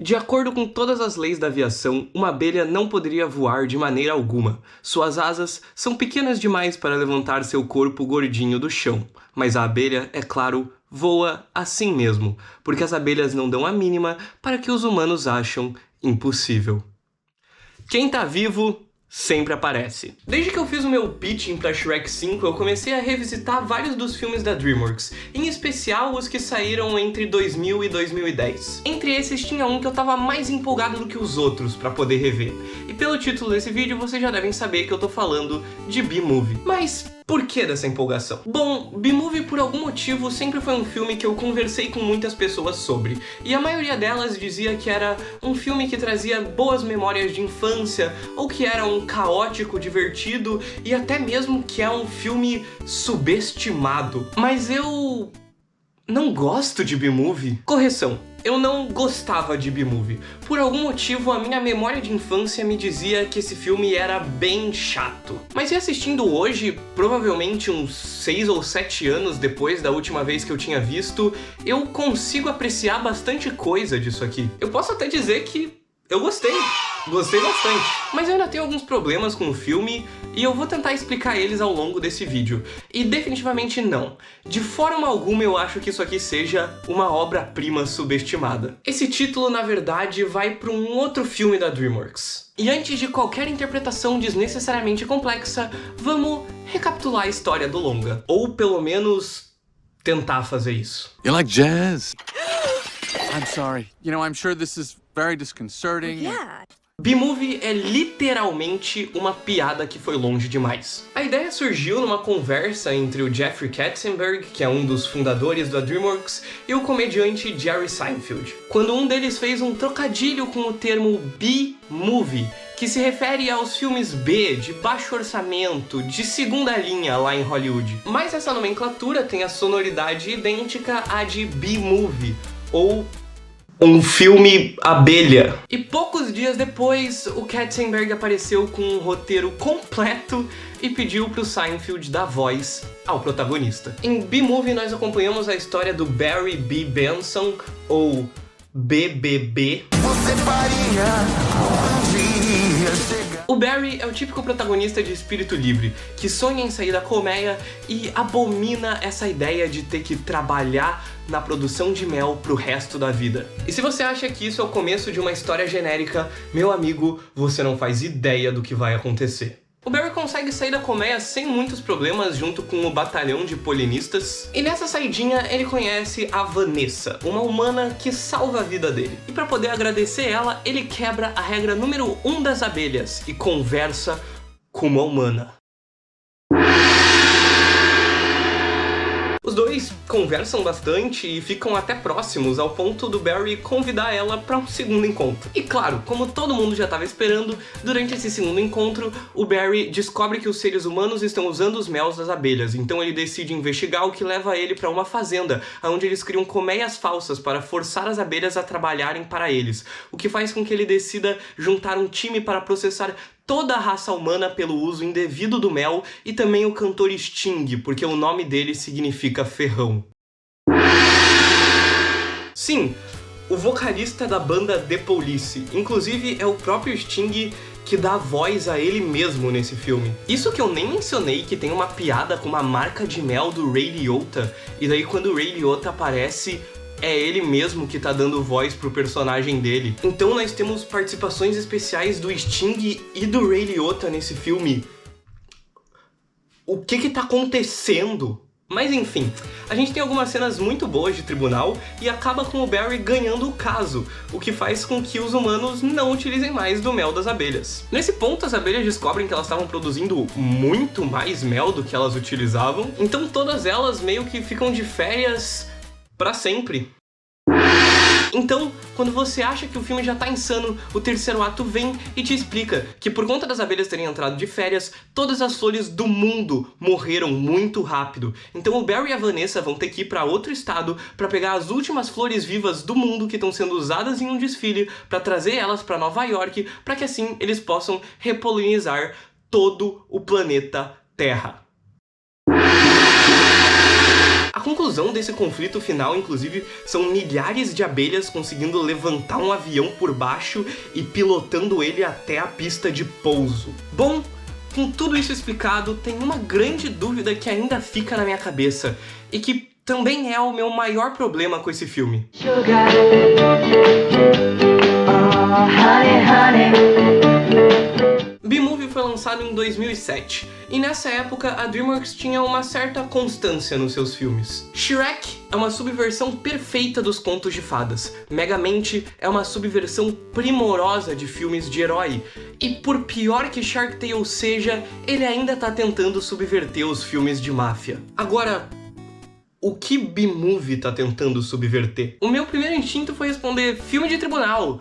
De acordo com todas as leis da aviação, uma abelha não poderia voar de maneira alguma. Suas asas são pequenas demais para levantar seu corpo gordinho do chão. Mas a abelha, é claro, voa assim mesmo, porque as abelhas não dão a mínima para que os humanos acham impossível. Quem tá vivo sempre aparece. Desde que eu fiz o meu pitching pra Shrek 5, eu comecei a revisitar vários dos filmes da DreamWorks, em especial os que saíram entre 2000 e 2010. Entre esses tinha um que eu tava mais empolgado do que os outros pra poder rever. E pelo título desse vídeo vocês já devem saber que eu tô falando de B-Movie. Mas por que dessa empolgação? Bom, B-Movie por algum motivo sempre foi um filme que eu conversei com muitas pessoas sobre, e a maioria delas dizia que era um filme que trazia boas memórias de infância, ou que era um caótico, divertido, e até mesmo que é um filme subestimado. Mas eu não gosto de B-Movie. Correção. Eu não gostava de B-Movie. Por algum motivo, a minha memória de infância me dizia que esse filme era bem chato. Mas reassistindo hoje, provavelmente uns 6 ou 7 anos depois da última vez que eu tinha visto, eu consigo apreciar bastante coisa disso aqui. Eu posso até dizer que eu gostei. Gostei bastante. Mas eu ainda tenho alguns problemas com o filme e eu vou tentar explicar eles ao longo desse vídeo. E definitivamente não. De forma alguma eu acho que isso aqui seja uma obra-prima subestimada. Esse título, na verdade, vai para um outro filme da DreamWorks. E antes de qualquer interpretação desnecessariamente complexa, vamos recapitular a história do longa. Ou pelo menos tentar fazer isso. You like jazz? I'm sorry. You know, I'm sure this is very disconcerting. Yeah. B-Movie é literalmente uma piada que foi longe demais. A ideia surgiu numa conversa entre o Jeffrey Katzenberg, que é um dos fundadores da DreamWorks, e o comediante Jerry Seinfeld, quando um deles fez um trocadilho com o termo B-Movie, que se refere aos filmes B, de baixo orçamento, de segunda linha lá em Hollywood. Mas essa nomenclatura tem a sonoridade idêntica à de B-Movie, ou um filme abelha. E poucos dias depois, o Katzenberg apareceu com um roteiro completo e pediu pro Seinfeld dar voz ao protagonista. Em B-Movie nós acompanhamos a história do Barry B. Benson, ou BBB. Você faria um dia chegar. O Barry é o típico protagonista de espírito livre, que sonha em sair da colmeia e abomina essa ideia de ter que trabalhar na produção de mel pro resto da vida. E se você acha que isso é o começo de uma história genérica, meu amigo, você não faz ideia do que vai acontecer. O Barry consegue sair da colmeia sem muitos problemas junto com o batalhão de polinistas, e nessa saidinha ele conhece a Vanessa, uma humana que salva a vida dele. E para poder agradecer ela, ele quebra a regra número 1 das abelhas e conversa com uma humana. Os dois conversam bastante e ficam até próximos, ao ponto do Barry convidar ela para um segundo encontro. E claro, como todo mundo já estava esperando, durante esse segundo encontro, o Barry descobre que os seres humanos estão usando os mel das abelhas, então ele decide investigar, o que leva ele para uma fazenda, onde eles criam colmeias falsas para forçar as abelhas a trabalharem para eles, o que faz com que ele decida juntar um time para processar toda a raça humana pelo uso indevido do mel, e também o cantor Sting, porque o nome dele significa ferrão. Sim, o vocalista da banda The Police, inclusive é o próprio Sting que dá voz a ele mesmo nesse filme. Isso que eu nem mencionei, que tem uma piada com uma marca de mel do Ray Liotta, e daí quando o Ray Liotta aparece, é ele mesmo que tá dando voz pro personagem dele. Então nós temos participações especiais do Sting e do Ray Liotta nesse filme. O que tá acontecendo? Mas enfim, a gente tem algumas cenas muito boas de tribunal e acaba com o Barry ganhando o caso, o que faz com que os humanos não utilizem mais do mel das abelhas. Nesse ponto, as abelhas descobrem que elas estavam produzindo muito mais mel do que elas utilizavam, então todas elas meio que ficam de férias pra sempre. Então, quando você acha que o filme já tá insano, o terceiro ato vem e te explica que por conta das abelhas terem entrado de férias, todas as flores do mundo morreram muito rápido. Então o Barry e a Vanessa vão ter que ir pra outro estado pra pegar as últimas flores vivas do mundo que estão sendo usadas em um desfile, pra trazer elas pra Nova York, pra que assim eles possam repolinizar todo o planeta Terra. A conclusão desse conflito final, inclusive, são milhares de abelhas conseguindo levantar um avião por baixo e pilotando ele até a pista de pouso. Bom, com tudo isso explicado, tem uma grande dúvida que ainda fica na minha cabeça e que também é o meu maior problema com esse filme. Sugar. Oh, honey, honey. B-Movie foi lançado em 2007, e nessa época a DreamWorks tinha uma certa constância nos seus filmes. Shrek é uma subversão perfeita dos contos de fadas, Megamente é uma subversão primorosa de filmes de herói, e por pior que Shark Tale seja, ele ainda tá tentando subverter os filmes de máfia. Agora, o que B-Movie tá tentando subverter? O meu primeiro instinto foi responder filme de tribunal,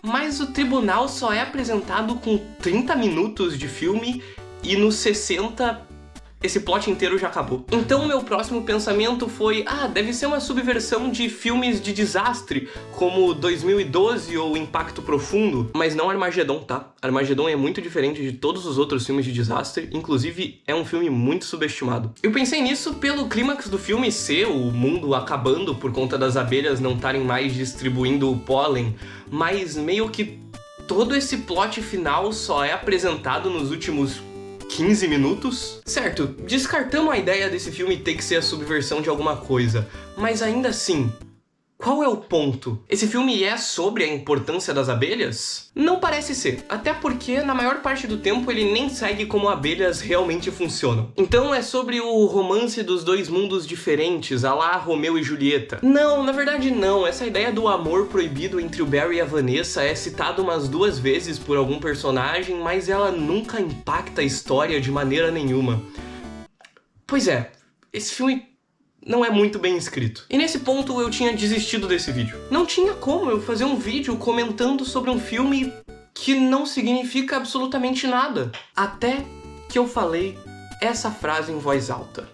mas o tribunal só é apresentado com 30 minutos de filme e nos 60 esse plot inteiro já acabou. Então o meu próximo pensamento foi, deve ser uma subversão de filmes de desastre, como 2012 ou Impacto Profundo, mas não Armagedon, tá? Armagedon é muito diferente de todos os outros filmes de desastre, inclusive é um filme muito subestimado. Eu pensei nisso pelo clímax do filme ser o mundo acabando por conta das abelhas não estarem mais distribuindo o pólen, mas meio que todo esse plot final só é apresentado nos últimos 15 minutos? Certo, descartamos a ideia desse filme ter que ser a subversão de alguma coisa, mas ainda assim, qual é o ponto? Esse filme é sobre a importância das abelhas? Não parece ser, até porque na maior parte do tempo ele nem segue como abelhas realmente funcionam. Então é sobre o romance dos dois mundos diferentes, à la Romeu e Julieta. Não, na verdade não, essa ideia do amor proibido entre o Barry e a Vanessa é citada umas 2 vezes por algum personagem, mas ela nunca impacta a história de maneira nenhuma. Pois é, esse filme não é muito bem escrito. E nesse ponto eu tinha desistido desse vídeo. Não tinha como eu fazer um vídeo comentando sobre um filme que não significa absolutamente nada. Até que eu falei essa frase em voz alta.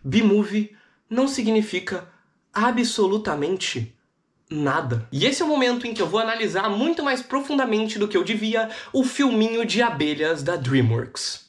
B-Movie não significa absolutamente nada. E esse é o momento em que eu vou analisar muito mais profundamente do que eu devia o filminho de abelhas da DreamWorks.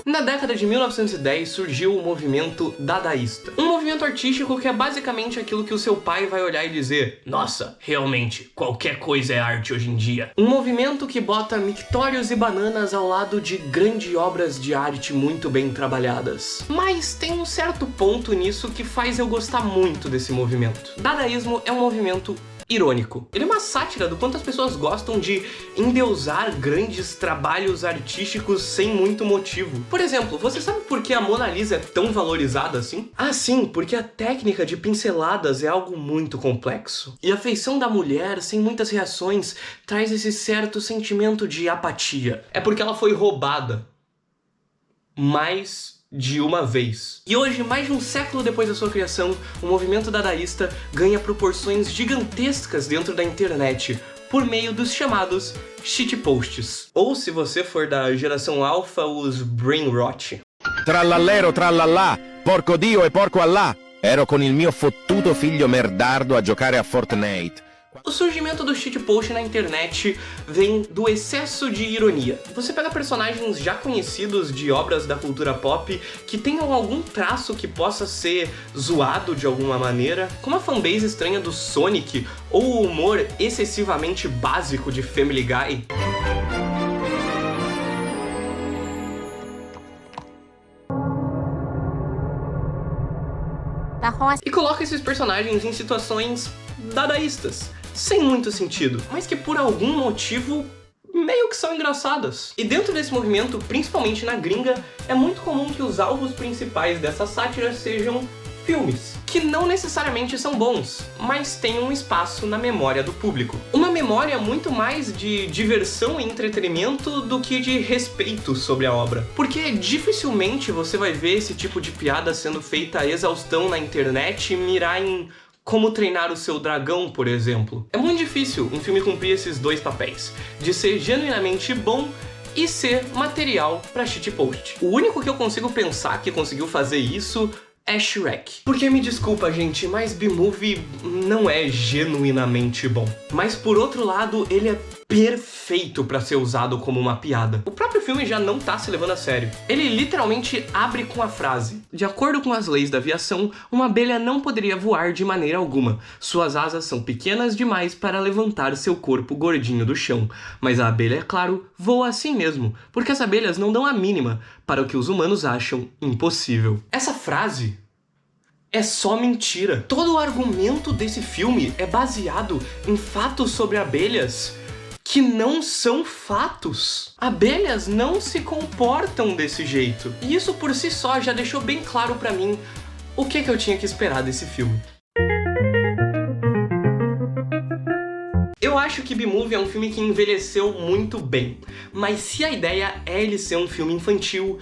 Na década de 1910 surgiu o movimento dadaísta. Um movimento artístico que é basicamente aquilo que o seu pai vai olhar e dizer: nossa, realmente, qualquer coisa é arte hoje em dia. Um movimento que bota mictórios e bananas ao lado de grandes obras de arte muito bem trabalhadas. Mas tem um certo ponto nisso que faz eu gostar muito desse movimento. Dadaísmo é um movimento irônico. Ele é uma sátira do quanto as pessoas gostam de endeusar grandes trabalhos artísticos sem muito motivo. Por exemplo, você sabe por que a Mona Lisa é tão valorizada assim? Ah, sim, porque a técnica de pinceladas é algo muito complexo. E a feição da mulher, sem muitas reações, traz esse certo sentimento de apatia. É porque ela foi roubada mais de uma vez. E hoje, mais de um século depois da sua criação, o movimento dadaísta ganha proporções gigantescas dentro da internet por meio dos chamados shitposts. Ou, se você for da geração alfa, os brainrot. Trallallero trallallà, porco Dio e porco Allah. Ero con il mio fottuto figlio merdardo a giocare a Fortnite. O surgimento do shitpost na internet vem do excesso de ironia. Você pega personagens já conhecidos de obras da cultura pop que tenham algum traço que possa ser zoado de alguma maneira, como a fanbase estranha do Sonic ou o humor excessivamente básico de Family Guy. E coloca esses personagens em situações dadaístas, sem muito sentido, mas que por algum motivo meio que são engraçadas. E dentro desse movimento, principalmente na gringa, é muito comum que os alvos principais dessa sátira sejam filmes, que não necessariamente são bons, mas têm um espaço na memória do público. Uma memória muito mais de diversão e entretenimento do que de respeito sobre a obra. Porque dificilmente você vai ver esse tipo de piada sendo feita a exaustão na internet e mirar em Como Treinar o Seu Dragão, por exemplo. É muito difícil um filme cumprir esses dois papéis, de ser genuinamente bom e ser material pra shitpost. O único que eu consigo pensar que conseguiu fazer isso é Shrek. Porque me desculpa, gente, mas B-Movie não é genuinamente bom. Mas por outro lado, ele é perfeito pra ser usado como uma piada. O próprio filme já não tá se levando a sério. Ele literalmente abre com a frase: de acordo com as leis da aviação, uma abelha não poderia voar de maneira alguma. Suas asas são pequenas demais para levantar seu corpo gordinho do chão. Mas a abelha, é claro, voa assim mesmo, porque as abelhas não dão a mínima para o que os humanos acham impossível. Essa frase é só mentira. Todo o argumento desse filme é baseado em fatos sobre abelhas que não são fatos. Abelhas não se comportam desse jeito. E isso por si só já deixou bem claro pra mim o que eu tinha que esperar desse filme. Eu acho que B-Movie é um filme que envelheceu muito bem, mas se a ideia é ele ser um filme infantil,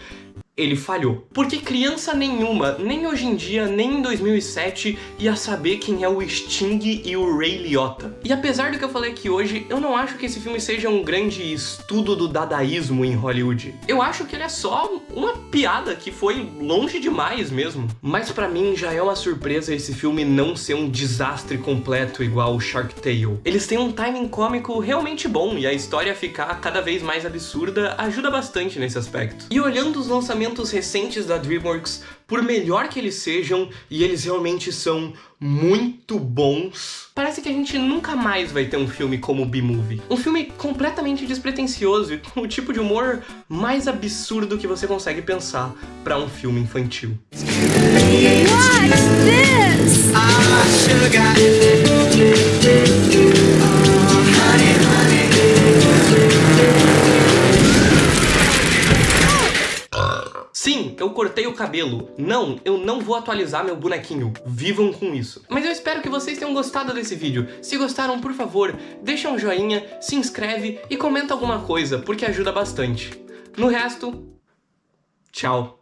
ele falhou. Porque criança nenhuma, nem hoje em dia, nem em 2007, ia saber quem é o Sting e o Ray Liotta. E apesar do que eu falei aqui hoje, eu não acho que esse filme seja um grande estudo do dadaísmo em Hollywood. Eu acho que ele é só uma piada que foi longe demais mesmo. Mas pra mim já é uma surpresa esse filme não ser um desastre completo igual o Shark Tale. Eles têm um timing cômico realmente bom e a história ficar cada vez mais absurda ajuda bastante nesse aspecto. E olhando os lançamentos recentes da DreamWorks, por melhor que eles sejam, e eles realmente são muito bons, parece que a gente nunca mais vai ter um filme como B-Movie. Um filme completamente despretensioso e com o tipo de humor mais absurdo que você consegue pensar pra um filme infantil. What's this? Sim, eu cortei o cabelo. Não, eu não vou atualizar meu bonequinho. Vivam com isso. Mas eu espero que vocês tenham gostado desse vídeo. Se gostaram, por favor, deixa um joinha, se inscreve e comenta alguma coisa, porque ajuda bastante. No resto, tchau.